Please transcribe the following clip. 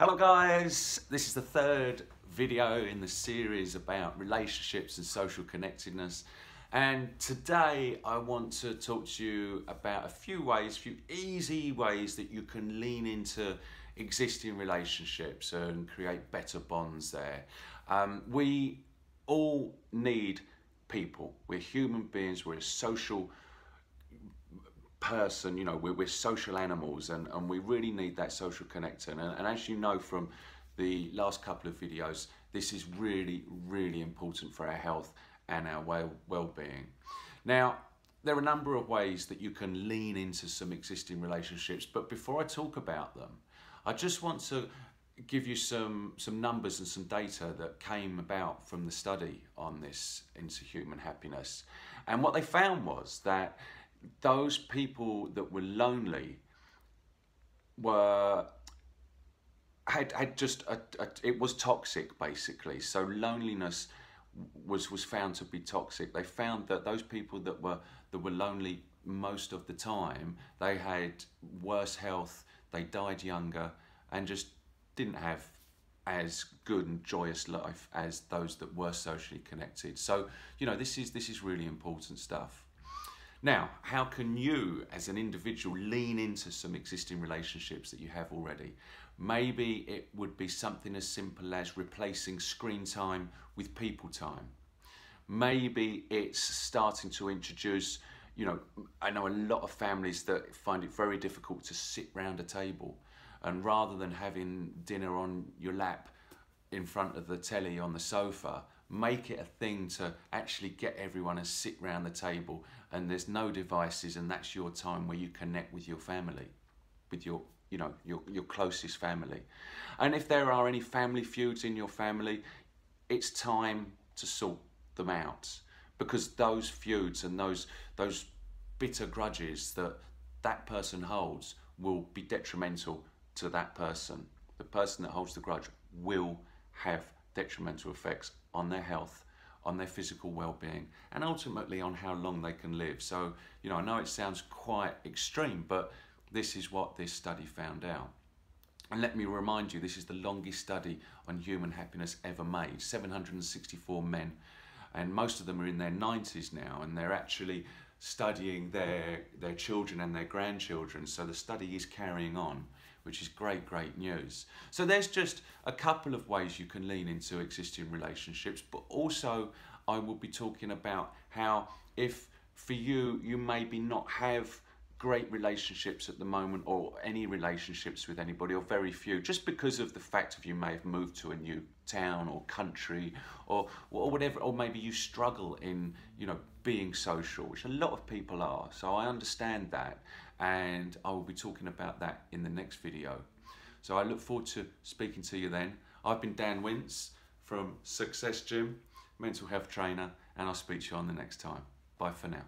Hello guys, this is the third video in the series about relationships and social connectedness, and today I want to talk to you about a few easy ways that you can lean into existing relationships and create better bonds there. We all need people. We're human beings, we're a social person, you know, we're social animals, and we really need that social connection. And as you know from the last couple of videos, this is really important for our health and our well-being. Now, there are a number of ways that you can lean into some existing relationships, but before I talk about them, I just want to give you some numbers and some data that came about from the study on this into human happiness. And what they found was that those people that were lonely it was toxic, basically. So loneliness was found to be toxic. They found that those people that were lonely most of the time, they had worse health, they died younger, and just didn't have as good and joyous life as those that were socially connected. So, you know, this is really important stuff. Now, how can you as an individual lean into some existing relationships that you have already? Maybe it would be something as simple as replacing screen time with people time. Maybe it's starting to introduce, you know, I know a lot of families that find it very difficult to sit round a table, and rather than having dinner on your lap in front of the telly on the sofa, make it a thing to actually get everyone to sit round the table, and there's no devices, and that's your time where you connect with your family, with your closest family. And if there are any family feuds in your family, it's time to sort them out, because those feuds and those bitter grudges that person holds will be detrimental to that person. The person that holds the grudge will have detrimental effects on their health, on their physical well-being, and ultimately on how long they can live. So, you know, I know it sounds quite extreme, but this is what this study found out. And let me remind you, this is the longest study on human happiness ever made. 764 men, and most of them are in their 90s now, and they're actually studying their children and their grandchildren. So the study is carrying on, which is great news. So there's just a couple of ways you can lean into existing relationships, but also I will be talking about how, if for you maybe not have great relationships at the moment, or any relationships with anybody, or very few, just because of the fact of you may have moved to a new town or country or whatever, or maybe you struggle in, you know, being social, which a lot of people are. So I understand that, and I will be talking about that in the next video. So I look forward to speaking to you then. I've been Dan Wince from Success Gym, mental health trainer, and I'll speak to you on the next time. Bye for now.